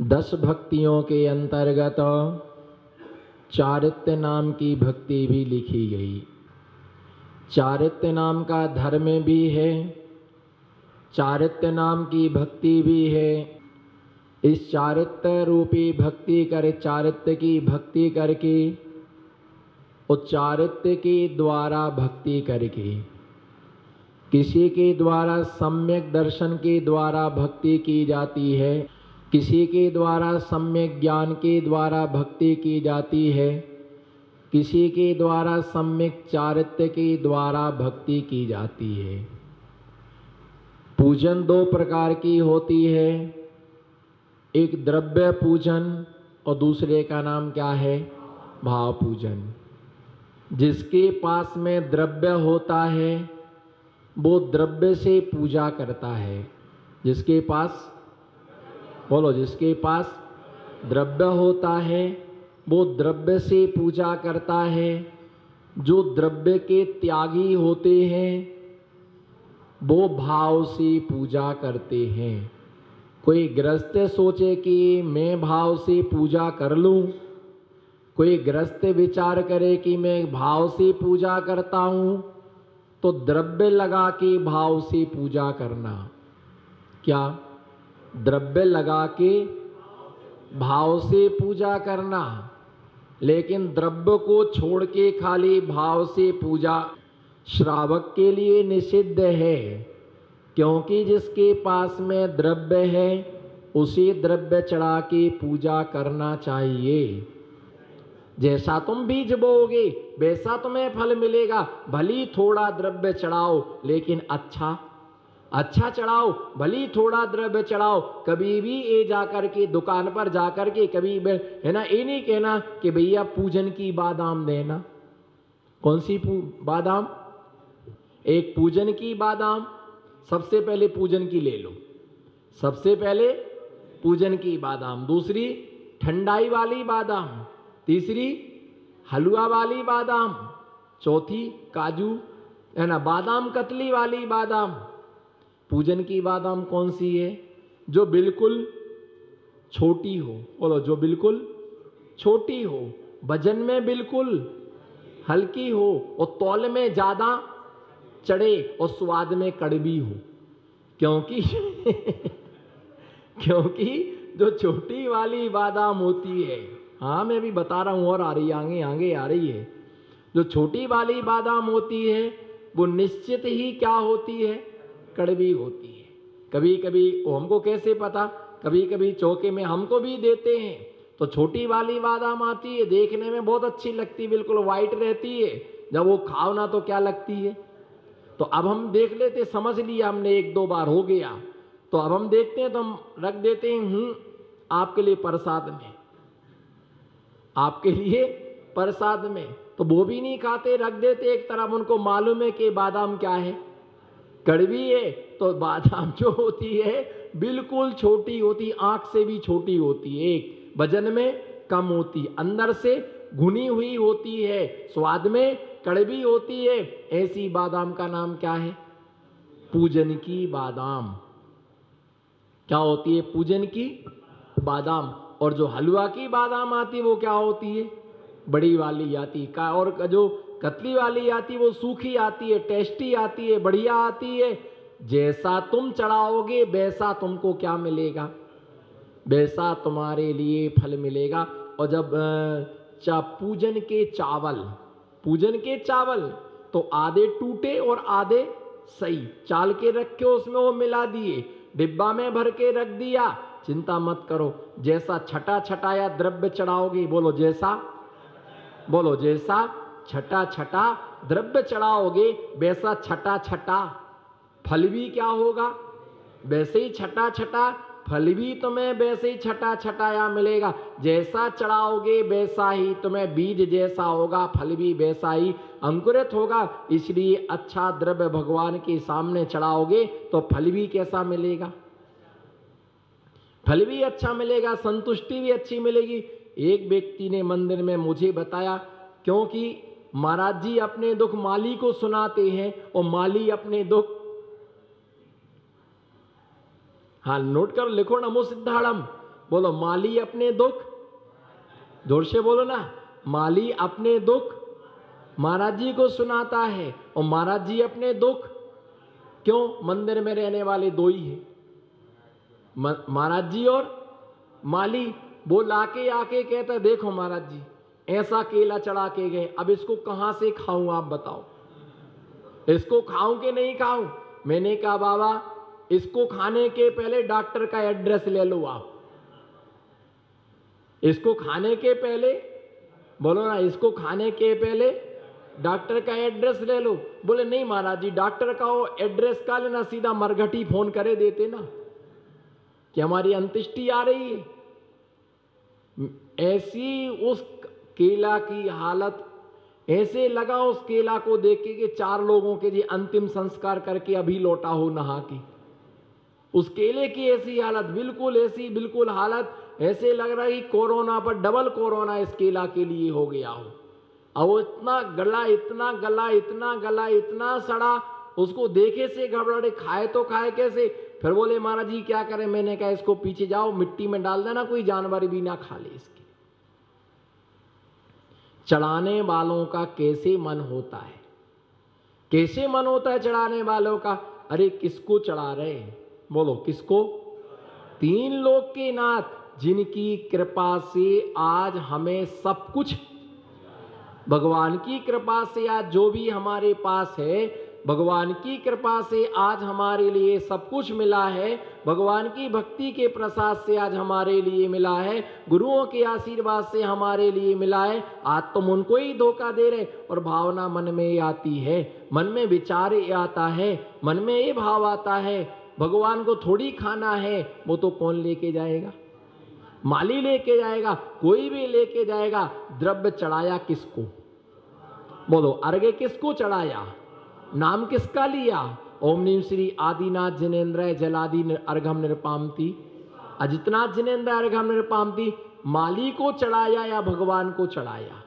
10 भक्तियों के अंतर्गत चारित्र्य नाम की भक्ति भी लिखी गई। चारित्र्य नाम का धर्म भी है, चारित्र्य नाम की भक्ति भी है। इस चारित्र्य रूपी भक्ति करे, चारित्र्य की भक्ति करके और चारित्र्य के द्वारा भक्ति करके किसी के द्वारा सम्यक दर्शन के द्वारा भक्ति की जाती है, किसी के द्वारा सम्यक ज्ञान के द्वारा भक्ति की जाती है, किसी के द्वारा सम्यक चारित्र्य के द्वारा भक्ति की जाती है। पूजन 2 प्रकार की होती है, एक द्रव्य पूजन और दूसरे का नाम क्या है? भाव पूजन। जिसके पास में द्रव्य होता है वो द्रव्य से पूजा करता है। जिसके पास, बोलो, जिसके पास द्रव्य होता है वो द्रव्य से पूजा करता है। जो द्रव्य के त्यागी होते हैं वो भाव से पूजा करते हैं। कोई गृहस्थ सोचे कि मैं भाव से पूजा कर लूं, कोई गृहस्थ विचार करे कि मैं भाव से पूजा करता हूं, तो द्रव्य लगा के भाव से पूजा करना। क्या? द्रव्य लगा के भाव से पूजा करना। लेकिन द्रव्य को छोड़ के खाली भाव से पूजा श्रावक के लिए निषिद्ध है, क्योंकि जिसके पास में द्रव्य है उसे द्रव्य चढ़ा के पूजा करना चाहिए। जैसा तुम बीज बोओगे वैसा तुम्हें फल मिलेगा। भली थोड़ा द्रव्य चढ़ाओ लेकिन अच्छा चढ़ाओ, भली थोड़ा द्रव्य चढ़ाओ। कभी भी ये जाकर के दुकान पर जाकर के कभी है ना, ये नहीं कहना कि भैया पूजन की बादाम देना। कौन सी बादाम? एक पूजन की बादाम। सबसे पहले पूजन की ले लो, सबसे पहले पूजन की बादाम। दूसरी ठंडाई वाली बादाम, तीसरी हलवा वाली बादाम, चौथी काजू, है ना, बादाम कतली वाली बादाम। पूजन की बादाम कौन सी है? जो बिल्कुल छोटी हो। बोलो, जो बिल्कुल छोटी हो, वजन में बिल्कुल हल्की हो और तौल में ज्यादा चढ़े और स्वाद में कड़वी हो। क्योंकि क्योंकि जो छोटी वाली बादाम होती है, हाँ मैं भी बता रहा हूं, और आ रही है, आगे आ रही है। जो छोटी वाली बादाम होती है वो निश्चित ही क्या होती है? कड़वी होती है। कभी कभी वो हमको कैसे पता, कभी कभी चौके में हमको भी देते हैं तो छोटी वाली बादाम आती है, देखने में बहुत अच्छी लगती है, बिल्कुल व्हाइट रहती है। जब वो खाओ ना तो क्या लगती है? तो अब हम देख लेते, समझ लिया हमने, 1-2 बार हो गया, तो अब हम देखते हैं तो हम रख देते हैं आपके लिए प्रसाद में, आपके लिए प्रसाद में। तो वो भी नहीं खाते, रख देते एक तरफ। उनको मालूम है कि बादाम क्या है? कड़वी है। तो बादाम जो होती है बिल्कुल छोटी होती, आंख से भी छोटी होती है, एक वजन में कम होती, अंदर से घुनी हुई होती है, स्वाद में कड़वी होती है। ऐसी बादाम का नाम क्या है? पूजन की बादाम। क्या होती है? पूजन की बादाम। और जो हलवा की बादाम आती वो क्या होती है? बड़ी वाली आती का। और जो कतली वाली आती वो सूखी आती है, टेस्टी आती है, बढ़िया आती है। जैसा तुम चढ़ाओगे वैसा तुमको क्या मिलेगा? वैसा तुम्हारे लिए फल मिलेगा। और जब पूजन के चावल तो आधे टूटे और आधे सही चाल के रखे, उसमें वो मिला दिए, डिब्बा में भर के रख दिया। चिंता मत करो, जैसा छटा द्रव्य चढ़ाओगे, बोलो जैसा छटा द्रव्य चढ़ाओगे वैसा छटा फल भी क्या होगा? वैसे ही छटा फल भी तुम्हें वैसे ही छटाया मिलेगा। जैसा चढ़ाओगे वैसा ही तुम्हें बीज जैसा होगा, फल भी वैसा ही अंकुरित होगा। इसलिए अच्छा द्रव्य भगवान के सामने चढ़ाओगे तो फल भी कैसा मिलेगा? फल भी अच्छा मिलेगा, संतुष्टि भी अच्छी मिलेगी। एक व्यक्ति ने मंदिर में मुझे बताया, क्योंकि महाराज जी अपने दुख माली को सुनाते हैं और माली अपने दुख, हाँ नोट कर लिखो, नमो सिद्धाड़म। बोलो, माली अपने दुख, जोर से बोलो ना, माली अपने दुख महाराज जी को सुनाता है, और महाराज जी अपने दुख, क्यों? मंदिर में रहने वाले दो ही हैं, महाराज जी और माली। वो लाके आके कहता, देखो महाराज जी ऐसा केला चढ़ा के गए, अब इसको कहां से खाऊं आप बताओ, इसको खाऊं कि नहीं खाऊं? मैंने कहा बाबा इसको खाने के पहले डॉक्टर का एड्रेस ले लो आप, इसको खाने के पहले, बोलो ना, इसको खाने के पहले डॉक्टर का एड्रेस ले लो। बोले नहीं महाराज जी, डॉक्टर का वो एड्रेस का लेना, सीधा मरघटी फोन करे देते ना कि हमारी अंत्येष्टि आ रही है। ऐसी उस केला की हालत, ऐसे लगा उस केला को देख के कि 4 लोगों के जी अंतिम संस्कार करके अभी लौटा हो नहा के। उस केले की ऐसी हालत, बिल्कुल ऐसी बिल्कुल हालत, ऐसे लग रहा है कोरोना पर डबल कोरोना इस केला के लिए हो गया हो। अब वो इतना गला, इतना गला, इतना गला, इतना सड़ा, उसको देखे से घबराहट, खाए तो खाए कैसे? फिर बोले महाराज जी क्या करें? मैंने कहा इसको पीछे जाओ, मिट्टी में डाल देना, कोई जानवर भी ना खा ले इसके। चढ़ाने वालों का कैसे मन होता है, कैसे मन होता है चढ़ाने वालों का? अरे किसको चढ़ा रहे हैं? बोलो किसको? 3 लोक के नाथ, जिनकी कृपा से आज हमें सब कुछ, भगवान की कृपा से आज जो भी हमारे पास है, भगवान की कृपा से आज हमारे लिए सब कुछ मिला है, भगवान की भक्ति के प्रसाद से आज हमारे लिए मिला है, गुरुओं के आशीर्वाद से हमारे लिए मिला है। आज तुम उनको ही धोखा दे रहे, और भावना मन में आती है, मन में विचार आता है, मन में ये भाव आता है भगवान को थोड़ी खाना है, वो तो कौन लेके जाएगा? माली लेके जाएगा, कोई भी लेके जाएगा। द्रव्य चढ़ाया किसको? बोलो, अर्घ्य किसको चढ़ाया? नाम किसका लिया? ओम नीम श्री आदिनाथ जिनेन्द्र जलादि अर्घम निरपामती, अजितनाथ जिनेन्द्र अर्घम निरपामती। माली को चढ़ाया या भगवान को चढ़ाया?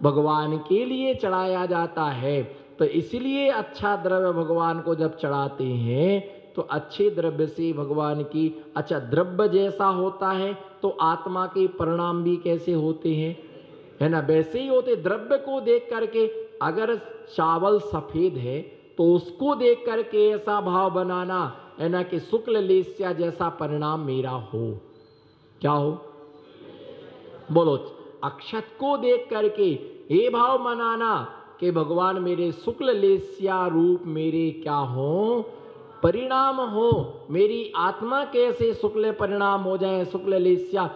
भगवान के लिए चढ़ाया जाता है। तो इसलिए अच्छा द्रव्य भगवान को जब चढ़ाते हैं तो अच्छे द्रव्य से भगवान की, अच्छा द्रव्य जैसा होता है तो आत्मा के परिणाम भी कैसे होते हैं, है ना, वैसे ही होते। द्रव्य को देख करके, अगर चावल सफेद है तो उसको देख करके ऐसा भाव बनाना, है ना, कि शुक्ल लेस्या जैसा परिणाम मेरा हो। क्या हो? बोलो, अक्षत को देख करके ये भाव बनाना कि भगवान मेरे शुक्ल लेस्या रूप मेरे क्या हो, परिणाम हो, मेरी आत्मा कैसे शुक्ल परिणाम हो जाए, शुक्ल लेस्या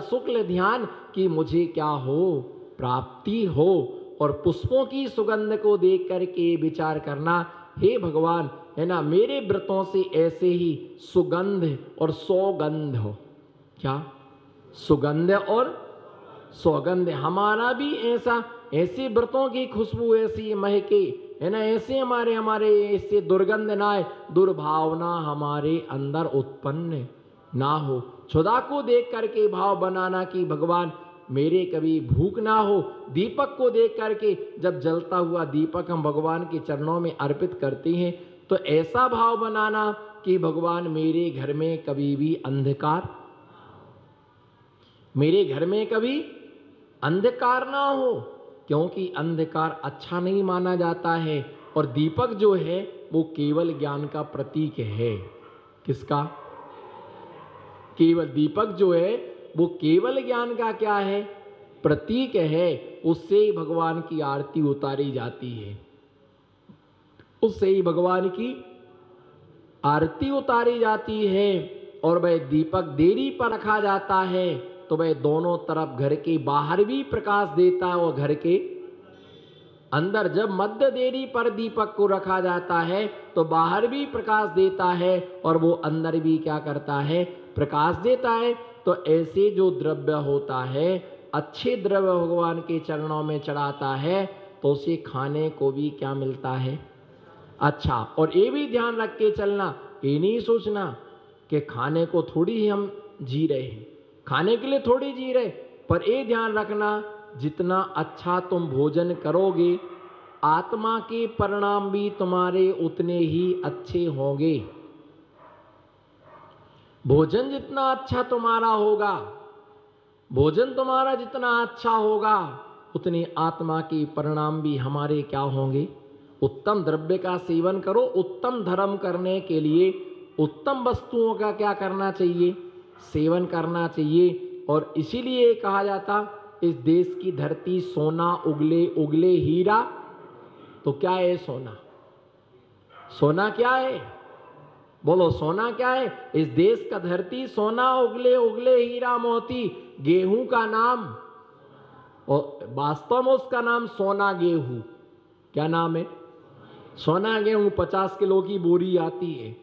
शुक्ल ध्यान की मुझे क्या हो, प्राप्ति हो। और पुष्पों की सुगंध को देख करके विचार करना, हे भगवान, है ना, मेरे व्रतों से ऐसे ही सुगंध और सौगंध हो। क्या? सुगंध और सौगंध, हमारा भी ऐसा, ऐसे व्रतों की खुशबू ऐसी महके, है ना, ऐसे हमारे ऐसे दुर्गंध ना आए, दुर्भावना हमारे अंदर उत्पन्न ना हो। क्षुधा को देख करके भाव बनाना कि भगवान मेरे कभी भूख ना हो। दीपक को देख करके, जब जलता हुआ दीपक हम भगवान के चरणों में अर्पित करते हैं तो ऐसा भाव बनाना कि भगवान मेरे घर में कभी भी अंधकार, मेरे घर में कभी अंधकार ना हो, क्योंकि अंधकार अच्छा नहीं माना जाता है। और दीपक जो है वो केवल ज्ञान का प्रतीक है। किसका? केवल दीपक जो है वो केवल ज्ञान का क्या है? प्रतीक है। उससे ही भगवान की आरती उतारी जाती है, उससे ही भगवान की आरती उतारी जाती है। और वह दीपक देरी पर रखा जाता है तो वह दोनों तरफ, घर के बाहर भी प्रकाश देता है और घर के अंदर। जब मध्य देरी पर दीपक को रखा जाता है तो बाहर भी प्रकाश देता है और वो अंदर भी क्या करता है? प्रकाश देता है। तो ऐसे जो द्रव्य होता है, अच्छे द्रव्य भगवान के चरणों में चढ़ाता है तो उसे खाने को भी क्या मिलता है? अच्छा। और ये भी ध्यान रख के चलना, ये नहीं सोचना कि खाने को थोड़ी ही हम जी रहे हैं, खाने के लिए थोड़ी जी रहे, पर ये ध्यान रखना जितना अच्छा तुम भोजन करोगे आत्मा के परिणाम भी तुम्हारे उतने ही अच्छे होंगे। भोजन जितना अच्छा तुम्हारा होगा, भोजन तुम्हारा जितना अच्छा होगा, उतनी आत्मा के परिणाम भी हमारे क्या होंगे? उत्तम द्रव्य का सेवन करो। उत्तम धर्म करने के लिए उत्तम वस्तुओं का क्या करना चाहिए? सेवन करना चाहिए। और इसीलिए कहा जाता, इस देश की धरती सोना उगले उगले हीरा। तो क्या है सोना? सोना क्या है? बोलो, सोना क्या है? इस देश का धरती सोना उगले उगले हीरा मोती। गेहूं का नाम, और वास्तव में उसका नाम सोना गेहूं। क्या नाम है? सोना गेहूं। 50 किलो की बोरी आती है,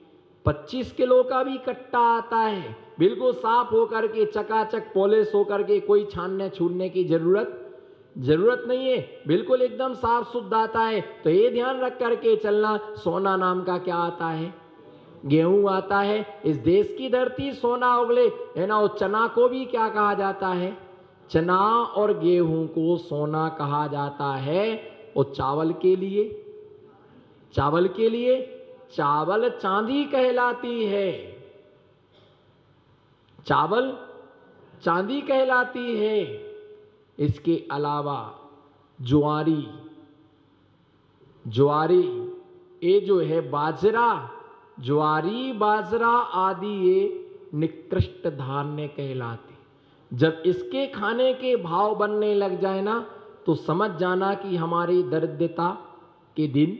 25 किलो का भी कट्टा आता है, बिल्कुल साफ होकर के, चकाचक पॉलिश होकर के, कोई छानने छूनने की जरूरत नहीं है, बिल्कुल एकदम साफ शुद्ध आता है। तो ये ध्यान रख करके चलना, सोना नाम का क्या आता है? गेहूं आता है। इस देश की धरती सोना उगले, है ना। और चना को भी क्या कहा जाता है? चना और गेहूं को सोना कहा जाता है। और चावल के लिए, चावल के लिए चावल चांदी कहलाती है। चावल चांदी कहलाती है। इसके अलावा ज्वारी, ज्वारी ये जो है बाजरा, ज्वारी बाजरा आदि ये निकृष्ट धान्य कहलाते। जब इसके खाने के भाव बनने लग जाए ना, तो समझ जाना कि हमारी दरिद्रता के दिन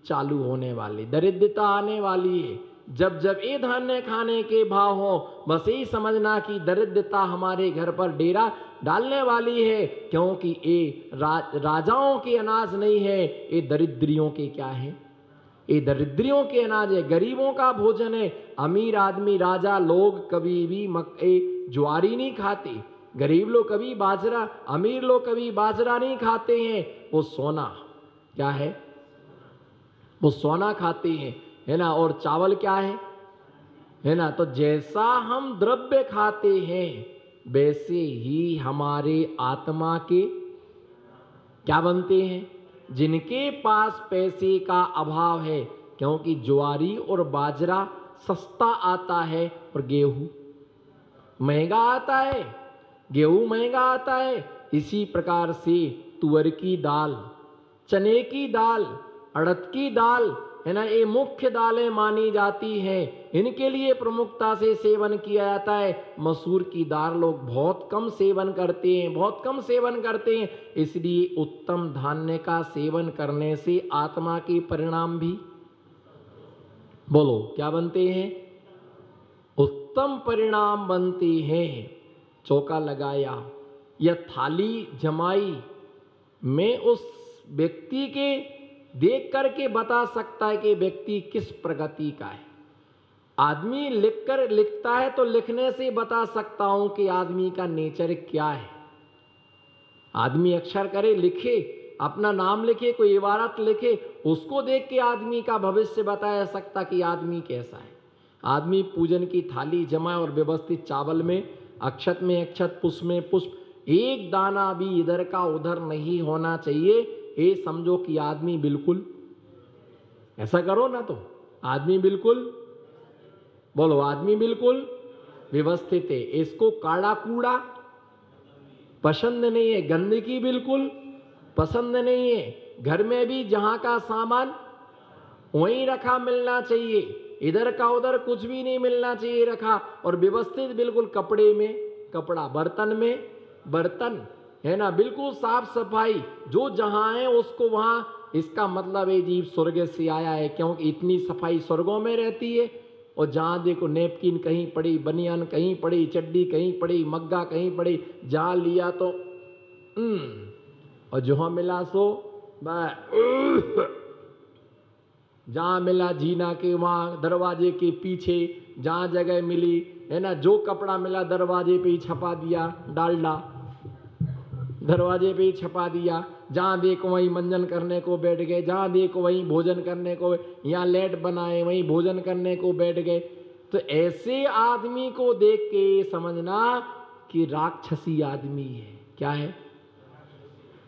चालू होने वाले, दरिद्रता आने वाली है। जब जब ये धान्य खाने के भाव हो, बस यही समझना कि दरिद्रता हमारे घर पर डेरा डालने वाली है। क्योंकि ये राजाओं के अनाज नहीं है, ये दरिद्रियों के क्या है? ये दरिद्रियों के अनाज है, गरीबों का भोजन है। अमीर आदमी, राजा लोग कभी भी ज्वारी नहीं खाते, गरीब लोग कभी बाजरा, अमीर लोग कभी बाजरा नहीं खाते हैं। वो सोना क्या है? वो सोना खाते हैं, है ना। और चावल क्या है ना। तो जैसा हम द्रव्य खाते हैं, वैसे ही हमारे आत्मा के क्या बनते हैं? जिनके पास पैसे का अभाव है, क्योंकि ज्वारी और बाजरा सस्ता आता है और गेहूं महंगा आता है, गेहूं महंगा आता है। इसी प्रकार से तुअर की दाल, चने की दाल, अड़द की दाल, है ना, ये मुख्य दालें मानी जाती हैं। इनके लिए प्रमुखता से सेवन किया जाता है। मसूर की दाल लोग बहुत कम सेवन करते हैं, बहुत कम सेवन करते हैं। इसलिए उत्तम धान्य का सेवन करने से आत्मा के परिणाम भी, बोलो क्या बनते हैं? उत्तम परिणाम बनते हैं। चौका लगाया या थाली जमाई, मैं उस व्यक्ति के देख करके बता सकता है कि व्यक्ति किस प्रगति का है। आदमी लिखता है तो लिखने से बता सकता हूं कि आदमी का नेचर क्या है। आदमी अक्षर करे, लिखे, अपना नाम लिखे, कोई इबारत लिखे, उसको देख के आदमी का भविष्य बताया सकता कि आदमी कैसा है। आदमी पूजन की थाली जमाए और व्यवस्थित चावल में अक्षत में अक्षत, पुष्प में पुष्प, एक दाना भी इधर का उधर नहीं होना चाहिए। ये समझो कि आदमी बिल्कुल, ऐसा करो ना तो आदमी बिल्कुल, बोलो आदमी बिल्कुल व्यवस्थित है। इसको काड़ा कूड़ा पसंद नहीं है, गंदगी बिल्कुल पसंद नहीं है। घर में भी जहां का सामान वहीं रखा मिलना चाहिए, इधर का उधर कुछ भी नहीं मिलना चाहिए रखा। और व्यवस्थित बिल्कुल, कपड़े में कपड़ा, बर्तन में बर्तन, है ना, बिल्कुल साफ सफाई। जो जहां है उसको वहां, इसका मतलब है जीव स्वर्ग से आया है, क्योंकि इतनी सफाई स्वर्गों में रहती है। और जहां देखो नेपकिन कहीं पड़ी, बनियान कहीं पड़ी, चड्डी कहीं पड़ी, मग्गा कहीं पड़ी, जहां लिया तो और जहां मिला सो जहां मिला जीना के वहां दरवाजे के पीछे, जहां जगह मिली, है ना, जो कपड़ा मिला दरवाजे पे ही छपा दिया, डालडा दरवाजे पे ही छपा दिया। जहां देखो वहीं मंजन करने को बैठ गए, जहां देखो वहीं भोजन करने को, यहाँ लेट बनाए वहीं भोजन करने को बैठ गए। तो ऐसे आदमी को देख के समझना कि राक्षसी आदमी है। क्या है?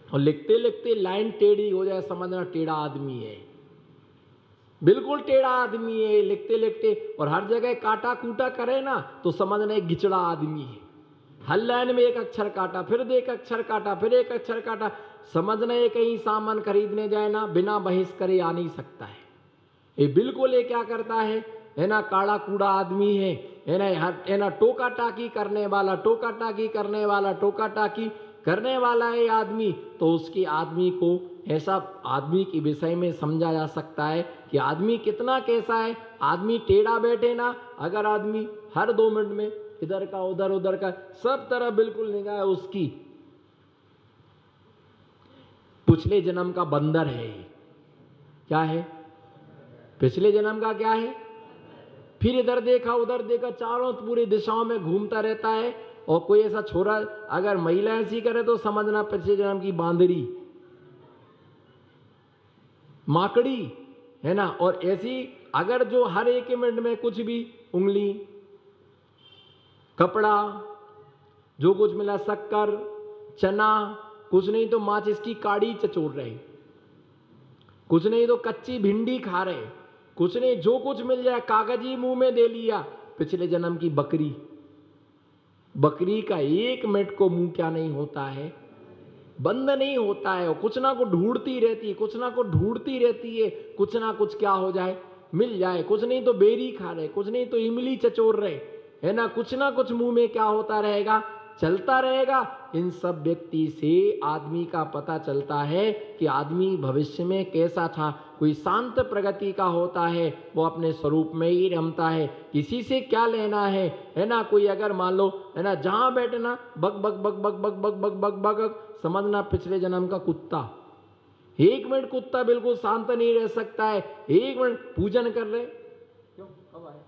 और लिखते लिखते लाइन टेढ़ी हो जाए, समझना टेढ़ा आदमी है। बिल्कुल टेढ़ा आदमी है, लिखते लिखते और हर जगह काटा कूटा करे ना तो समझना एक गिचड़ा आदमी है। हर लाइन में एक अक्षर काटा, फिर एक अक्षर काटा, फिर एक अक्षर काटा, समझना ये कहीं सामान खरीदने जाए ना बिना बहस करे आ नहीं सकता है। ये बिल्कुल ये क्या करता है ना, काड़ा कूड़ा आदमी है ना टोका टाकी करने वाला, टोका टाकी करने वाला, टोका टाकी करने वाला है आदमी। तो उसकी आदमी को ऐसा आदमी के विषय में समझा जा सकता है कि आदमी कितना कैसा है। आदमी टेढ़ा बैठे ना, अगर आदमी हर 2 मिनट में इधर का उधर, उधर का, सब तरह बिल्कुल निगाह उसकी पिछले जन्म का बंदर है। क्या है? पिछले जन्म का क्या है? फिर इधर देखा उधर देखा, चारों पूरी दिशाओं में घूमता रहता है। और कोई ऐसा छोरा अगर महिला ऐसी करे तो समझना पिछले जन्म की बांदरी, माकड़ी है ना। और ऐसी अगर जो हर 1 मिनट में कुछ भी उंगली, कपड़ा, जो कुछ मिला, शक्कर, चना, कुछ नहीं तो माचिस की काड़ी चचोड़ रहे, कुछ नहीं तो कच्ची भिंडी खा रहे, कुछ नहीं जो कुछ मिल जाए कागजी मुंह में दे लिया। पिछले जन्म की बकरी, बकरी का 1 मिनट को मुंह क्या नहीं होता है, बंद नहीं होता है। और कुछ ना कुछ ढूंढती रहती है, कुछ ना कुछ ढूंढती रहती है, कुछ ना कुछ क्या हो जाए, मिल जाए। कुछ नहीं तो बेरी खा रहे, कुछ नहीं तो इमली चचोड़ रहे, है ना। कुछ ना कुछ मुंह में क्या होता रहेगा, चलता रहेगा। इन सब व्यक्ति से आदमी का पता चलता है कि आदमी भविष्य में कैसा था। कोई शांत प्रगति का होता है, वो अपने स्वरूप में ही रमता है, किसी से क्या लेना है ना। कोई अगर मान लो है ना जहां बैठना बक बक बक बक बक बक बक बक बक, समझना पिछले जन्म का कुत्ता। 1 मिनट कुत्ता बिल्कुल शांत नहीं रह सकता है। 1 मिनट पूजन कर रहे, क्यों कब आए,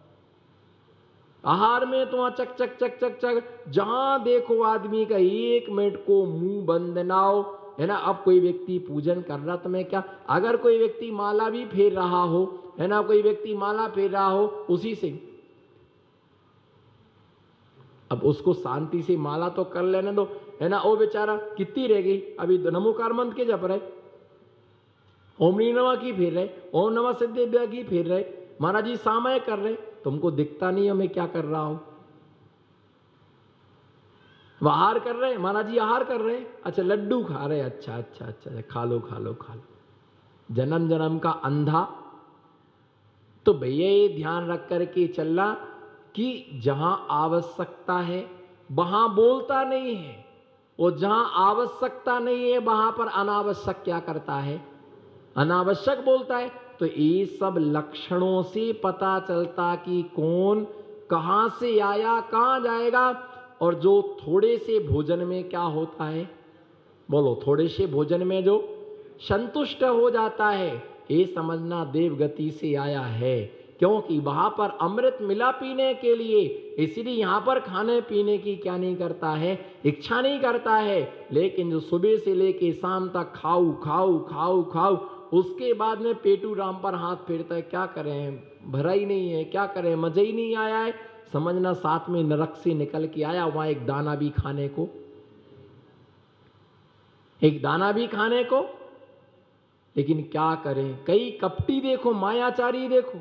आहार में तो वहां चक चक चक चक चक, जहां देखो आदमी का 1 मिनट को मुंह बंद ना हो, है ना। अब कोई व्यक्ति पूजन कर रहा तो मैं क्या, अगर कोई व्यक्ति माला भी फेर रहा हो, है ना, कोई व्यक्ति माला फेर रहा हो उसी से, अब उसको शांति से माला तो कर लेने दो, है ना। वो बेचारा कितनी रह गई, अभी नमोकार मंत्र के जप रहे, ओम नीनवा की फेर रहे, ओम नमः सिद्धेभ्य की फेर रहे, महाराज जी सामय कर रहे, तुमको दिखता नहीं है मैं क्या कर रहा हूं। आहार कर रहे, महाराज जी आहार कर रहे, अच्छा लड्डू खा रहे, अच्छा अच्छा अच्छा, खा लो खा लो खा लो। जन्म जन्म का अंधा। तो भैया ये ध्यान रख करके चलना कि जहां आवश्यकता है वहां बोलता नहीं है, और जहां आवश्यकता नहीं है वहां पर अनावश्यक क्या करता है, अनावश्यक बोलता है। तो ये सब लक्षणों से पता चलता कि कौन कहां से आया कहां जाएगा। और जो थोड़े से भोजन में क्या होता है, बोलो, थोड़े से भोजन में जो संतुष्ट हो जाता है, ये समझना देवगति से आया है। क्योंकि वहां पर अमृत मिला पीने के लिए, इसलिए यहां पर खाने पीने की क्या नहीं करता है, इच्छा नहीं करता है। लेकिन जो सुबह से लेके शाम तक खाऊ खाऊ खाऊ खाऊ, उसके बाद में पेटू राम पर हाथ फेरता है, क्या करें, भरा ही नहीं है, क्या करें, मजा ही नहीं आया है। समझना साथ में नरक से निकल के आया, वहां एक दाना भी खाने को, एक दाना भी खाने को। लेकिन क्या करें, कई कपटी देखो, मायाचारी देखो,